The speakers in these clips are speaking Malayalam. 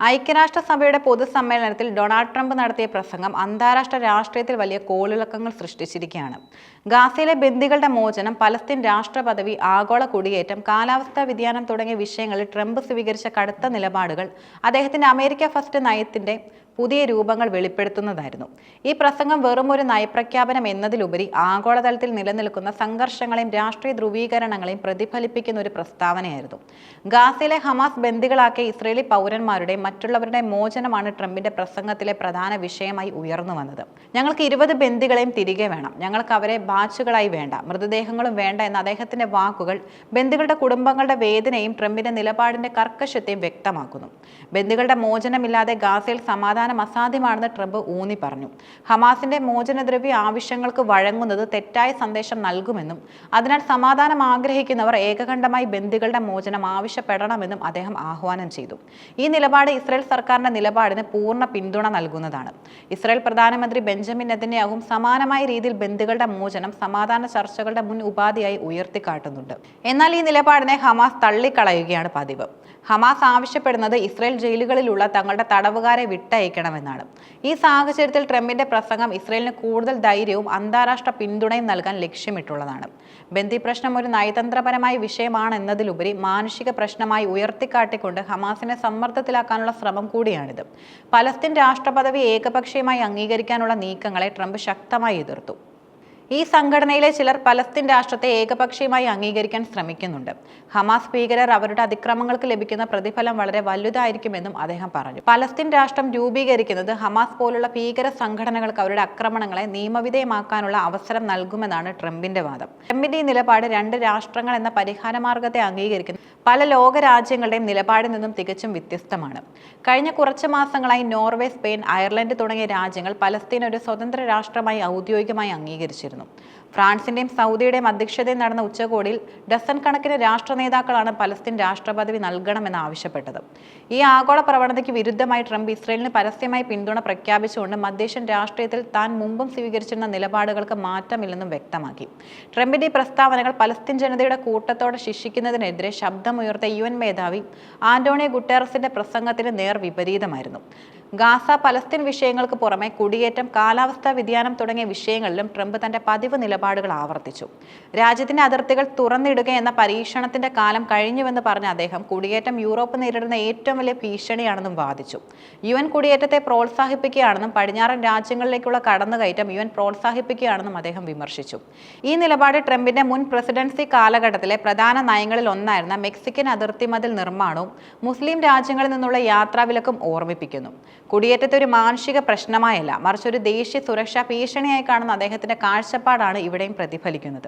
ഐക്യരാഷ്ട്രസഭയുടെ പൊതുസമ്മേളനത്തിൽ ഡൊണാൾഡ് ട്രംപ് നടത്തിയ പ്രസംഗം അന്താരാഷ്ട്ര രാഷ്ട്രീയത്തിൽ വലിയ കോളിളക്കങ്ങൾ സൃഷ്ടിച്ചിരിക്കുകയാണ്. ഗാസയിലെ ബന്ദികളുടെ മോചനം, പലസ്തീൻ രാഷ്ട്ര പദവി, ആഗോള കുടിയേറ്റം, കാലാവസ്ഥാ വ്യതിയാനം തുടങ്ങിയ വിഷയങ്ങളിൽ ട്രംപ് സ്വീകരിച്ച കടുത്ത നിലപാടുകൾ അദ്ദേഹത്തിന്റെ അമേരിക്ക ഫസ്റ്റ് നയത്തിന്റെ പുതിയ രൂപങ്ങൾ വെളിപ്പെടുത്തുന്നതായിരുന്നു. ഈ പ്രസംഗം വെറും ഒരു നയപ്രഖ്യാപനം എന്നതിലുപരി ആഗോളതലത്തിൽ നിലനിൽക്കുന്ന സംഘർഷങ്ങളെയും രാഷ്ട്രീയ ധ്രുവീകരണങ്ങളെയും പ്രതിഫലിപ്പിക്കുന്ന ഒരു പ്രസ്താവനയായിരുന്നു. ഗാസയിലെ ഹമാസ് ബന്ദികളാക്കിയ ഇസ്രയേലി പൗരന്മാരുടെയും മറ്റുള്ളവരുടെ മോചനമാണ് ട്രംപിന്റെ പ്രസംഗത്തിലെ പ്രധാന വിഷയമായി ഉയർന്നു വന്നത്. ഞങ്ങൾക്ക് 20 ബന്ദികളെയും തിരികെ വേണം, ഞങ്ങൾക്ക് അവരെ ബാച്ചുകളായി വേണ്ട, മൃതദേഹങ്ങളും വേണ്ട എന്ന അദ്ദേഹത്തിന്റെ വാക്കുകൾ ബന്ദികളുടെ കുടുംബങ്ങളുടെ വേദനയും ട്രംപിന്റെ നിലപാടിന്റെ കർക്കശത്തെയും വ്യക്തമാക്കുന്നു. ബന്ദികളുടെ മോചനമില്ലാതെ ഗാസയിൽ സമാധാനം അസാധ്യമാണെന്ന് ട്രംപ് ഊന്നി പറഞ്ഞു. ഹമാസിന്റെ മോചനദ്രവ്യ ആവശ്യങ്ങൾക്ക് വഴങ്ങുന്നത് തെറ്റായ സന്ദേശം നൽകുമെന്നും അതിനാൽ സമാധാനം ആഗ്രഹിക്കുന്നവർ ഏകകണ്ഠമായി ബന്ദികളുടെ മോചനം ആവശ്യപ്പെടണമെന്നും അദ്ദേഹം ആഹ്വാനം ചെയ്തു. ഈ നിലപാട് ഇസ്രായേൽ സർക്കാരിന്റെ നിലപാടിന് പൂർണ്ണ പിന്തുണ നൽകുന്നതാണ്. ഇസ്രായേൽ പ്രധാനമന്ത്രി ബെഞ്ചമിൻ നെതന്യാഹുവും സമാനമായ രീതിയിൽ ബന്ദികളുടെ മോചനം സമാധാന ചർച്ചകളുടെ മുൻ ഉപാധിയായി ഉയർത്തിക്കാട്ടുന്നുണ്ട്. എന്നാൽ ഈ നിലപാടിനെ ഹമാസ് തള്ളിക്കളയുകയാണ് പതിവ്. ഹമാസ് ആവശ്യപ്പെടുന്നത് ഇസ്രായേൽ ജയിലുകളിലുള്ള തങ്ങളുടെ തടവുകാരെ വിട്ടയക്കണമെന്നാണ്. ഈ സാഹചര്യത്തിൽ ട്രംപിന്റെ പ്രസംഗം ഇസ്രായേലിന് കൂടുതൽ ധൈര്യവും അന്താരാഷ്ട്ര പിന്തുണയും നൽകാൻ ലക്ഷ്യമിട്ടുള്ളതാണ്. ബന്ദി പ്രശ്നം ഒരു നയതന്ത്രപരമായ വിഷയമാണെന്നതിലുപരി മാനുഷിക പ്രശ്നമായി ഉയർത്തിക്കാട്ടിക്കൊണ്ട് ഹമാസിനെ സമ്മർദ്ദത്തിലാക്കാനുള്ള ശ്രമം കൂടിയാണിത്. പലസ്തീൻ രാഷ്ട്രപദവി ഏകപക്ഷീയമായി അംഗീകരിക്കാനുള്ള നീക്കങ്ങളെ ട്രംപ് ശക്തമായി എതിർത്തു. ഈ സംഘടനയിലെ ചിലർ പലസ്തീൻ രാഷ്ട്രത്തെ ഏകപക്ഷീയമായി അംഗീകരിക്കാൻ ശ്രമിക്കുന്നുണ്ട്. ഹമാസ് ഭീകരർ അവരുടെ അതിക്രമങ്ങൾക്ക് ലഭിക്കുന്ന പ്രതിഫലം വളരെ വലുതായിരിക്കുമെന്നും അദ്ദേഹം പറഞ്ഞു. പലസ്തീൻ രാഷ്ട്രം രൂപീകരിക്കുന്നത് ഹമാസ് പോലുള്ള ഭീകര സംഘടനകൾക്ക് അവരുടെ ആക്രമണങ്ങളെ നിയമവിധേയമാക്കാനുള്ള അവസരം നൽകുമെന്നാണ് ട്രംപിന്റെ വാദം. ട്രംപിന്റെ ഈ നിലപാട് 2 രാഷ്ട്രങ്ങൾ എന്ന പരിഹാര മാർഗത്തെ അംഗീകരിക്കുന്നു പല ലോക രാജ്യങ്ങളുടെയും നിലപാടിൽ നിന്നും തികച്ചും വ്യത്യസ്തമാണ്. കഴിഞ്ഞ കുറച്ച് മാസങ്ങളായി നോർവേ, സ്പെയിൻ, അയർലൻഡ് തുടങ്ങിയ രാജ്യങ്ങൾ പലസ്തീൻ ഒരു സ്വതന്ത്ര രാഷ്ട്രമായി ഔദ്യോഗികമായി അംഗീകരിച്ചിരുന്നു. ഫ്രാൻസിന്റെയും സൗദിയുടെയും അധ്യക്ഷതയിൽ നടന്ന ഉച്ചകോടിയിൽ ഡസൻ കണക്കിന് രാഷ്ട്ര നേതാക്കളാണ് പലസ്തീൻ രാഷ്ട്രപദവി നൽകണമെന്ന് ആവശ്യപ്പെട്ടത്. ഈ ആഗോള പ്രവണതയ്ക്ക് വിരുദ്ധമായി ട്രംപ് ഇസ്രായേലിന് പരസ്യമായി പിന്തുണ പ്രഖ്യാപിച്ചുകൊണ്ട് മധ്യേഷ്യൻ രാഷ്ട്രീയത്തിൽ താൻ മുമ്പും സ്വീകരിച്ചിരുന്ന നിലപാടുകൾക്ക് മാറ്റമില്ലെന്നും വ്യക്തമാക്കി. ട്രംപിന്റെ ഈ പ്രസ്താവനകൾ പലസ്തീൻ ജനതയുടെ കൂട്ടത്തോടെ ശിക്ഷിക്കുന്നതിനെതിരെ ശബ്ദമുയർത്തിയ UN മേധാവി ആന്റോണിയോ ഗുട്ടേറസിന്റെ പ്രസംഗത്തിന് നേർ വിപരീതമായിരുന്നു. ഗാസ, പലസ്തീൻ വിഷയങ്ങൾക്ക് പുറമെ കുടിയേറ്റം, കാലാവസ്ഥാ വ്യതിയാനം തുടങ്ങിയ വിഷയങ്ങളിലും ട്രംപ് തന്റെ പതിവ് നിലപാടുകൾ ആവർത്തിച്ചു. രാജ്യത്തിന്റെ അതിർത്തികൾ തുറന്നിടുക എന്ന പരീക്ഷണത്തിന്റെ കാലം കഴിഞ്ഞുവെന്ന് പറഞ്ഞ അദ്ദേഹം കുടിയേറ്റം യൂറോപ്പ് നേരിടുന്ന ഏറ്റവും വലിയ ഭീഷണിയാണെന്നും വാദിച്ചു. UN കുടിയേറ്റത്തെ പ്രോത്സാഹിപ്പിക്കുകയാണെന്നും പടിഞ്ഞാറൻ രാജ്യങ്ങളിലേക്കുള്ള കടന്നുകയറ്റം UN പ്രോത്സാഹിപ്പിക്കുകയാണെന്നും അദ്ദേഹം വിമർശിച്ചു. ഈ നിലപാട് ട്രംപിന്റെ മുൻ പ്രസിഡൻസി കാലഘട്ടത്തിലെ പ്രധാന നയങ്ങളിൽ ഒന്നായിരുന്ന മെക്സിക്കൻ അതിർത്തി മതിൽ നിർമ്മാണവും മുസ്ലിം രാജ്യങ്ങളിൽ നിന്നുള്ള യാത്രാവിലക്കും ഓർമ്മിപ്പിക്കുന്നു. കുടിയേറ്റത്തെ ഒരു മാനുഷിക പ്രശ്നമായല്ല, മറിച്ച് ഒരു ദേശീയ സുരക്ഷാ ഭീഷണിയായി കാണുന്ന അദ്ദേഹത്തിന്റെ കാഴ്ചപ്പാടാണ് ഇവിടെയും പ്രതിഫലിക്കുന്നത്.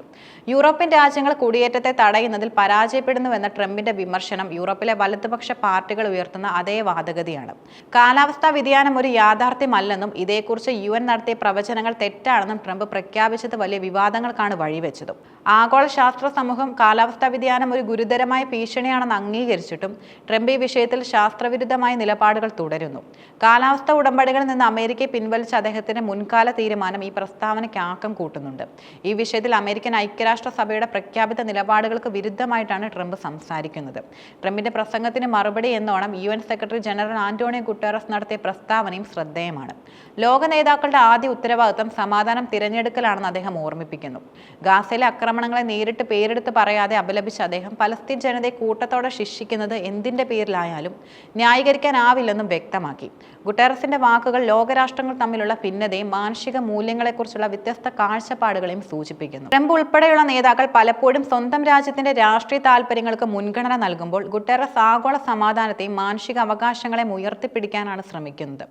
യൂറോപ്യൻ രാജ്യങ്ങൾ കുടിയേറ്റത്തെ തടയുന്നതിൽ പരാജയപ്പെടുന്നുവെന്ന ട്രംപിന്റെ വിമർശനം യൂറോപ്പിലെ വലതുപക്ഷ പാർട്ടികൾ ഉയർത്തുന്ന അതേ വാദഗതിയാണ്. കാലാവസ്ഥാ വ്യതിയാനം ഒരു യാഥാർത്ഥ്യമല്ലെന്നും ഇതേക്കുറിച്ച് UN നടത്തിയ പ്രവചനങ്ങൾ തെറ്റാണെന്നും ട്രംപ് പ്രഖ്യാപിച്ചത് വലിയ വിവാദങ്ങൾക്കാണ് വഴിവെച്ചതും. ആഗോള ശാസ്ത്ര സമൂഹം കാലാവസ്ഥാ വ്യതിയാനം ഒരു ഗുരുതരമായ ഭീഷണിയാണെന്ന് അംഗീകരിച്ചിട്ടും ട്രംപ് ഈ വിഷയത്തിൽ ശാസ്ത്രവിരുദ്ധമായ നിലപാടുകൾ തുടരുന്നു. കാലാവസ്ഥാ ഉടമ്പടികളിൽ നിന്ന് അമേരിക്കയെ പിൻവലിച്ച അദ്ദേഹത്തിന്റെ മുൻകാല തീരുമാനം ഈ പ്രസ്താവനയ്ക്ക് ആക്കം കൂട്ടുന്നുണ്ട്. ഈ വിഷയത്തിൽ അമേരിക്കൻ ഐക്യരാഷ്ട്രസഭയുടെ പ്രഖ്യാപിത നിലപാടുകൾക്ക് വിരുദ്ധമായിട്ടാണ് ട്രംപ് സംസാരിക്കുന്നത്. ട്രംപിന്റെ പ്രസംഗത്തിന് മറുപടി എന്നോണം UN secretary general Antonio Guterres നടത്തിയ പ്രസ്താവനയും ശ്രദ്ധേയമാണ്. ലോക നേതാക്കളുടെ ആദ്യ ഉത്തരവാദിത്തം സമാധാനം തിരഞ്ഞെടുക്കലാണെന്ന് അദ്ദേഹം ഓർമ്മിപ്പിക്കുന്നു. ഗാസയിലെ ആക്രമണങ്ങളെ നേരിട്ട് പേരെടുത്ത് പറയാതെ അപലപിച്ച അദ്ദേഹം പലസ്തീൻ ജനതയെ കൂട്ടത്തോടെ ശിക്ഷിക്കുന്നത് എന്തിന്റെ പേരിലായാലും ന്യായീകരിക്കാനാവില്ലെന്നും വ്യക്തമാക്കി. ഗുട്ടേറസിന്റെ വാക്കുകൾ ലോകരാഷ്ട്രങ്ങൾ തമ്മിലുള്ള ഭിന്നതയും മാനുഷിക മൂല്യങ്ങളെക്കുറിച്ചുള്ള വ്യത്യസ്ത കാഴ്ചപ്പാടുകളെയും സൂചിപ്പിക്കുന്നു. ട്രംപ് ഉൾപ്പെടെയുള്ള നേതാക്കൾ പലപ്പോഴും സ്വന്തം രാജ്യത്തിന്റെ രാഷ്ട്രീയ താൽപര്യങ്ങൾക്ക് മുൻഗണന നൽകുമ്പോൾ ഗുട്ടേറസ് ആഗോള സമാധാനത്തെയും മാനുഷിക അവകാശങ്ങളെയും ഉയർത്തിപ്പിടിക്കാനാണ് ശ്രമിക്കുന്നത്.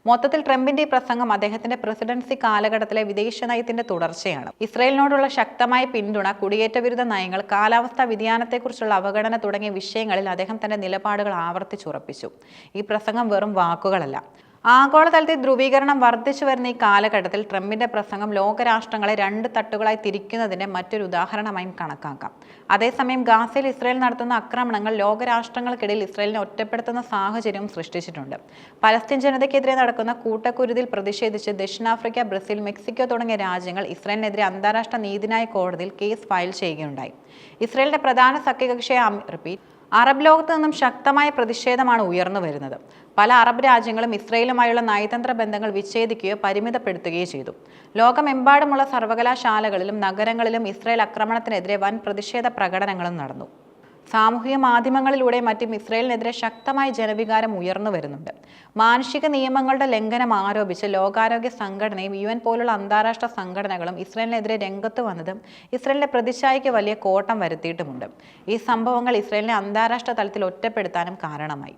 മൊത്തത്തിൽ ട്രംപിന്റെ ഈ പ്രസംഗം അദ്ദേഹത്തിന്റെ പ്രസിഡൻസി കാലഘട്ടത്തിലെ വിദേശ നയത്തിന്റെ തുടർച്ചയാണ്. ഇസ്രായേലിനോടുള്ള ശക്തമായ പിന്തുണ, കുടിയേറ്റ വിരുദ്ധ നയങ്ങൾ, കാലാവസ്ഥാ വ്യതിയാനത്തെക്കുറിച്ചുള്ള അവഗണന തുടങ്ങിയ വിഷയങ്ങളിൽ അദ്ദേഹം തന്റെ നിലപാടുകൾ ആവർത്തിച്ചുറപ്പിച്ചു. ഈ പ്രസംഗം വെറും വാക്കുകളല്ല. ആഗോളതലത്തിൽ ധ്രുവീകരണം വർദ്ധിച്ചു വരുന്ന ഈ കാലഘട്ടത്തിൽ ട്രംപിന്റെ പ്രസംഗം ലോകരാഷ്ട്രങ്ങളെ 2 തട്ടുകളായി തിരിക്കുന്നതിന്റെ മറ്റൊരു ഉദാഹരണമായും കണക്കാക്കാം. അതേസമയം ഗാസയിൽ ഇസ്രായേൽ നടത്തുന്ന ആക്രമണങ്ങൾ ലോകരാഷ്ട്രങ്ങൾക്കിടയിൽ ഇസ്രായേലിനെ ഒറ്റപ്പെടുത്തുന്ന സാഹചര്യം സൃഷ്ടിച്ചിട്ടുണ്ട്. പലസ്തീൻ ജനതയ്ക്കെതിരെ നടക്കുന്ന കൂട്ടക്കുരുതിയിൽ പ്രതിഷേധിച്ച് ദക്ഷിണാഫ്രിക്ക, ബ്രസീൽ, മെക്സിക്കോ തുടങ്ങിയ രാജ്യങ്ങൾ ഇസ്രായേലിനെതിരെ അന്താരാഷ്ട്ര നീതിന്യായ കോടതിയിൽ കേസ് ഫയൽ ചെയ്യുകയുണ്ടായി. ഇസ്രായേലിന്റെ പ്രധാന സഖ്യകക്ഷിയായ അറബ് ലോകത്ത് നിന്നും ശക്തമായ പ്രതിഷേധമാണ് ഉയർന്നു വരുന്നത്. പല അറബ് രാജ്യങ്ങളും ഇസ്രയേലുമായുള്ള നയതന്ത്ര ബന്ധങ്ങൾ വിച്ഛേദിക്കുകയോ പരിമിതപ്പെടുത്തുകയോ ചെയ്തു. ലോകമെമ്പാടുമുള്ള സർവകലാശാലകളിലും നഗരങ്ങളിലും ഇസ്രയേൽ ആക്രമണത്തിനെതിരെ വൻ പ്രതിഷേധ പ്രകടനങ്ങളും നടന്നു. സാമൂഹിക മാധ്യമങ്ങളിലൂടെ മറ്റും ഇസ്രയേലിനെതിരെ ശക്തമായ ജനവികാരം ഉയർന്നു വരുന്നുണ്ട്. മാനുഷിക നിയമങ്ങളുടെ ലംഘനം ആരോപിച്ച് ലോകാരോഗ്യ സംഘടനയും UN പോലുള്ള അന്താരാഷ്ട്ര സംഘടനകളും ഇസ്രയേലിനെതിരെ രംഗത്ത് വന്നതും ഇസ്രയേലിന്റെ പ്രതിച്ഛായയ്ക്ക് വലിയ കോട്ടം വരുത്തിയിട്ടുമുണ്ട്. ഈ സംഭവങ്ങൾ ഇസ്രയേലിനെ അന്താരാഷ്ട്ര തലത്തിൽ ഒറ്റപ്പെടുത്താനും കാരണമായി.